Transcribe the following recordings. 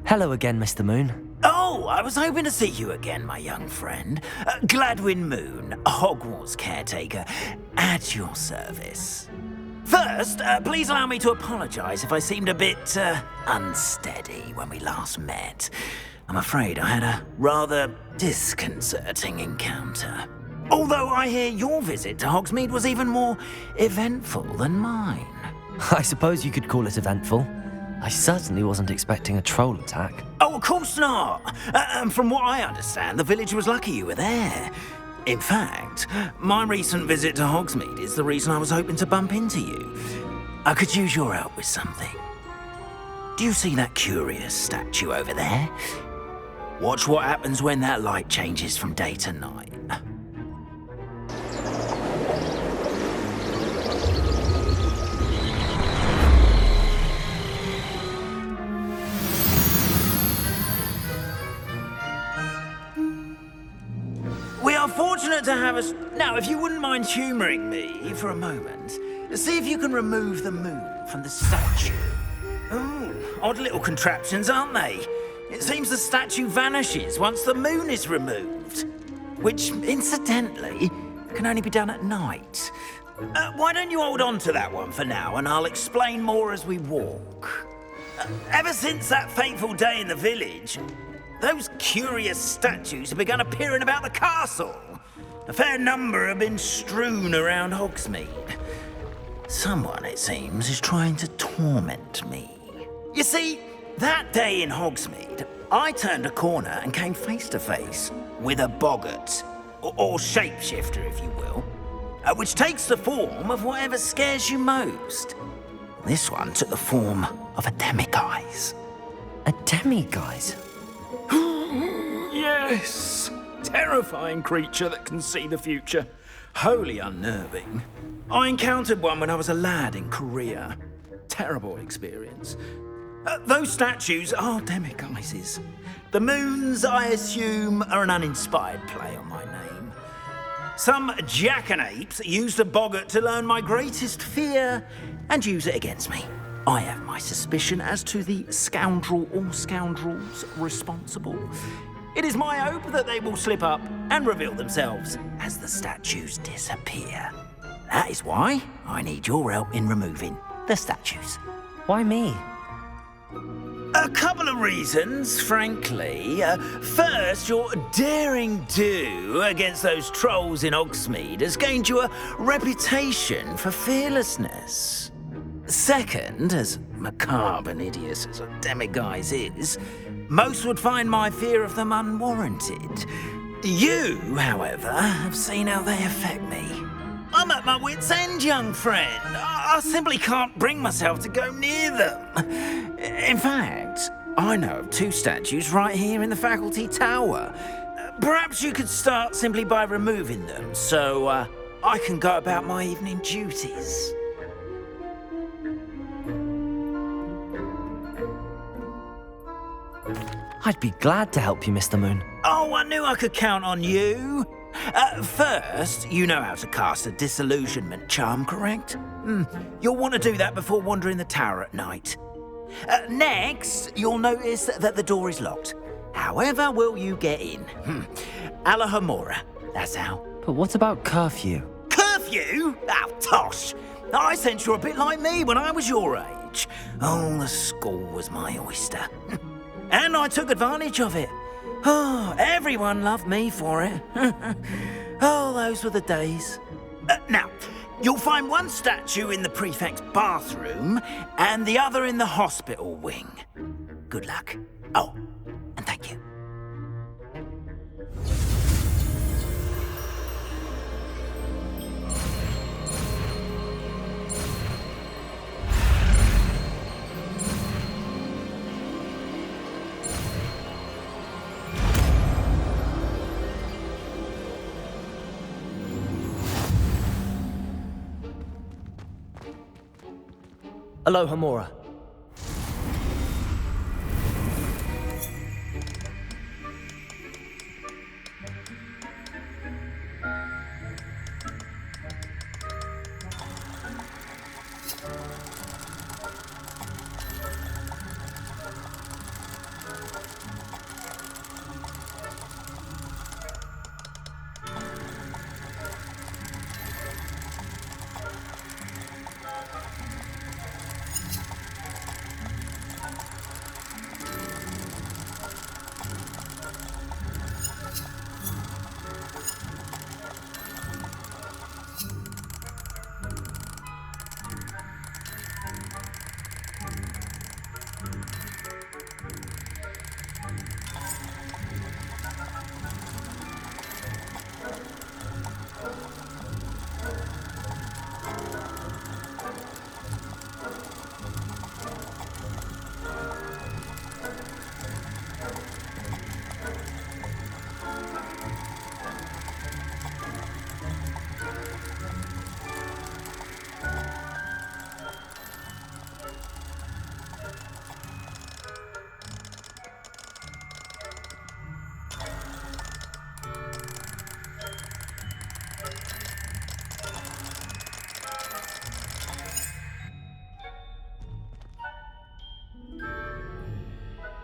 Hello again, Mr. Moon. Oh, I was hoping to see you again, my young friend. Gladwin Moon, Hogwarts Caretaker, at your service. First, please allow me to apologise if I seemed a bit unsteady when we last met. I'm afraid I had a rather disconcerting encounter. Although I hear your visit to Hogsmeade was even more eventful than mine. I suppose you could call it eventful. I certainly wasn't expecting a troll attack. Oh, of course not. And from what I understand, the village was lucky you were there. In fact, my recent visit to Hogsmeade is the reason I was hoping to bump into you. I could use your help with something. Do you see that curious statue over there? Watch what happens when that light changes from day to night. We are fortunate to have us. Now, if you wouldn't mind humouring me for a moment, see if you can remove the moon from the statue. Oh, odd little contraptions, aren't they? It seems the statue vanishes once the moon is removed, which, incidentally, can only be done at night. Why don't you hold on to that one for now, and I'll explain more as we walk. Ever since that fateful day in the village, those curious statues have begun appearing about the castle. A fair number have been strewn around Hogsmeade. Someone, it seems, is trying to torment me. You see, that day in Hogsmeade, I turned a corner and came face to face with a boggart, or shapeshifter, if you will, which takes the form of whatever scares you most. This one took the form of a demiguise. A demiguise? Yes! Terrifying creature that can see the future. Wholly unnerving. I encountered one when I was a lad in Korea. Terrible experience. Those statues are demiguises. The moons, I assume, are an uninspired play on my name. Some jackanapes used a boggart to learn my greatest fear and use it against me. I have my suspicion as to the scoundrel or scoundrels responsible. It is my hope that they will slip up and reveal themselves as the statues disappear. That is why I need your help in removing the statues. Why me? A couple of reasons, frankly. First, your daring do against those trolls in Hogsmeade has gained you a reputation for fearlessness. Second, as macabre and hideous as a demiguise is, most would find my fear of them unwarranted. You, however, have seen how they affect me. I'm at my wit's end, young friend. I simply can't bring myself to go near them. In fact, I know of two statues right here in the faculty tower. Perhaps you could start simply by removing them, so I can go about my evening duties. I'd be glad to help you, Mr. Moon. Oh, I knew I could count on you. First, you know how to cast a disillusionment charm, correct? You'll want to do that before wandering the tower at night. Next, you'll notice that the door is locked. However will you get in? Alahomora, that's how. But what about curfew? Curfew? Oh, tosh. I sense you're a bit like me when I was your age. Oh, the school was my oyster. And I took advantage of it. Oh, everyone loved me for it. Oh, those were the days. Now, you'll find one statue in the prefect's bathroom and the other in the hospital wing. Good luck. Oh, and thank you. Alohomora.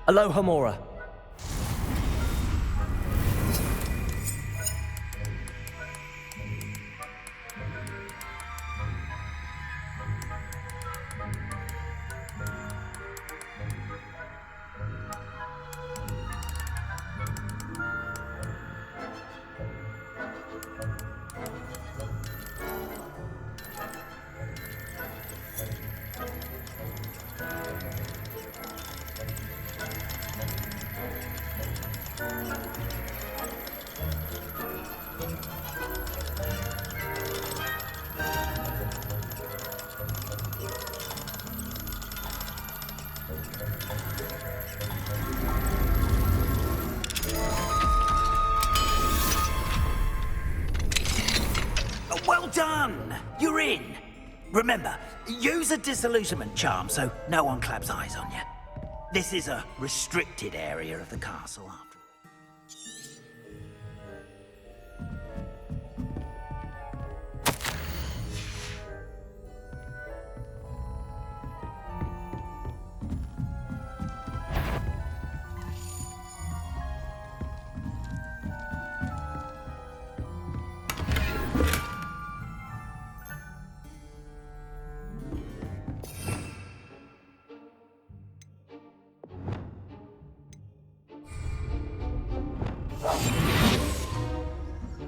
Aloha Mora. Well done! You're in! Remember, use a disillusionment charm so no one claps eyes on you. This is a restricted area of the castle after all.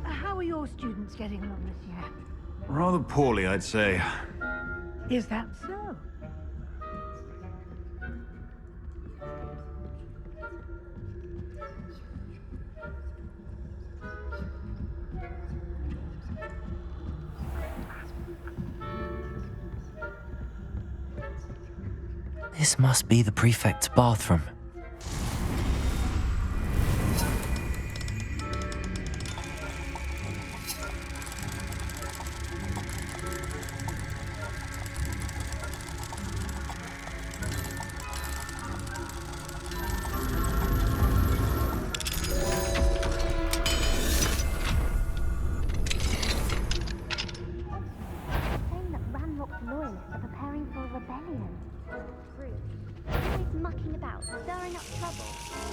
How are your students getting along this year? Rather poorly, I'd say. Is that so? This must be the prefect's bathroom. Saying that Ranrock's loyalists are preparing for a rebellion. Rude. Always mucking about, stirring up trouble.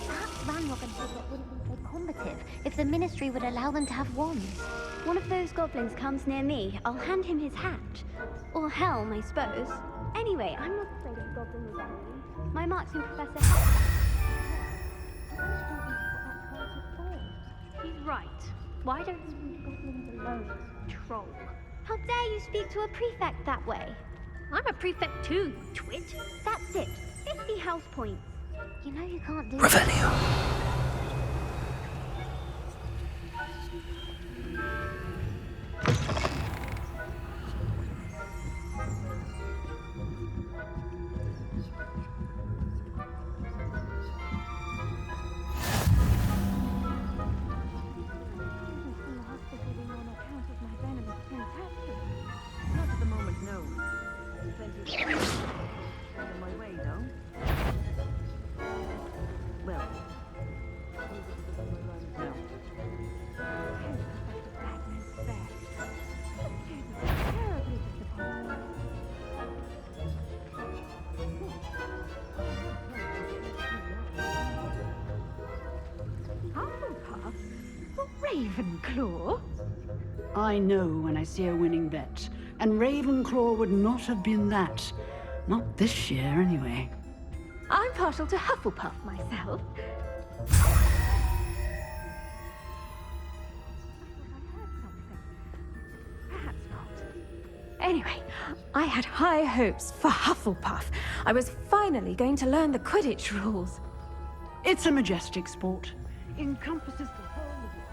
Perhaps Ranrock and Hogwarts wouldn't be so combative if the Ministry would allow them to have wands. One of those goblins comes near me, I'll hand him his hat. Or helm, I suppose. Anyway, I'm not afraid of goblin rebellion. My marksman professor He's right. Why don't you leave goblins alone, troll? How dare you speak to a prefect that way? I'm a prefect too, you twit. That's it. 50 house points. You know you can't do Revelio. Not at the moment, no. Plenty of on my way, though. Well, no. Terribly disappointing. Hufflepuff? For Ravenclaw? I know when I see a winning bet, and Ravenclaw would not have been that. Not this year, anyway. I'm partial to Hufflepuff myself. Perhaps not. Anyway, I had high hopes for Hufflepuff. I was finally going to learn the Quidditch rules. It's a majestic sport. Encompasses the whole of it.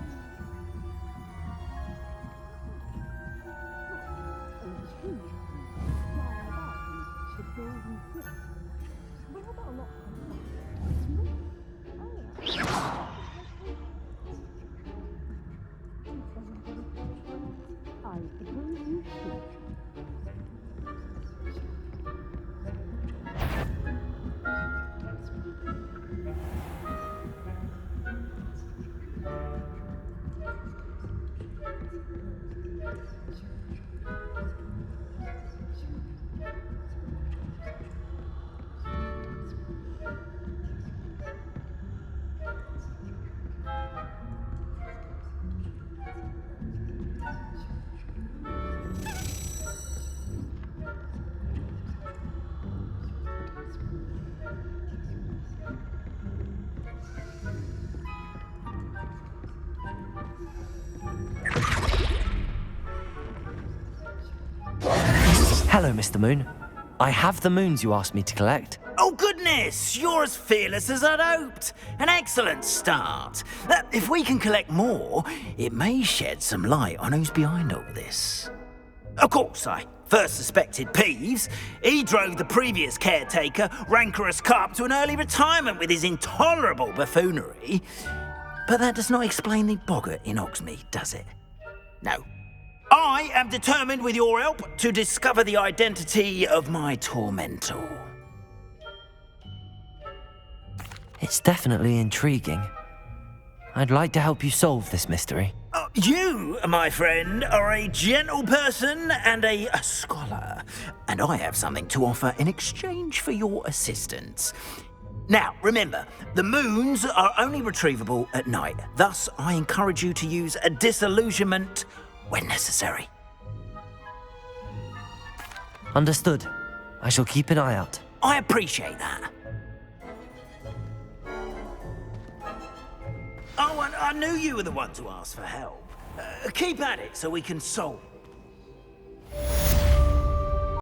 Hello, Mr. Moon. I have the moons you asked me to collect. Oh, goodness! You're as fearless as I'd hoped. An excellent start. If we can collect more, it may shed some light on who's behind all this. Of course, I first suspected Peeves. He drove the previous caretaker, rancorous carp, to an early retirement with his intolerable buffoonery. But that does not explain the boggart in Hogsmeade, does it? No. I am determined, with your help, to discover the identity of my tormentor. It's definitely intriguing. I'd like to help you solve this mystery. You, my friend, are a gentle person and a scholar, and I have something to offer in exchange for your assistance. Now, remember, the moons are only retrievable at night. Thus, I encourage you to use a disillusionment when necessary. Understood. I shall keep an eye out. I appreciate that. Oh, and I knew you were the one to ask for help. Keep at it so we can solve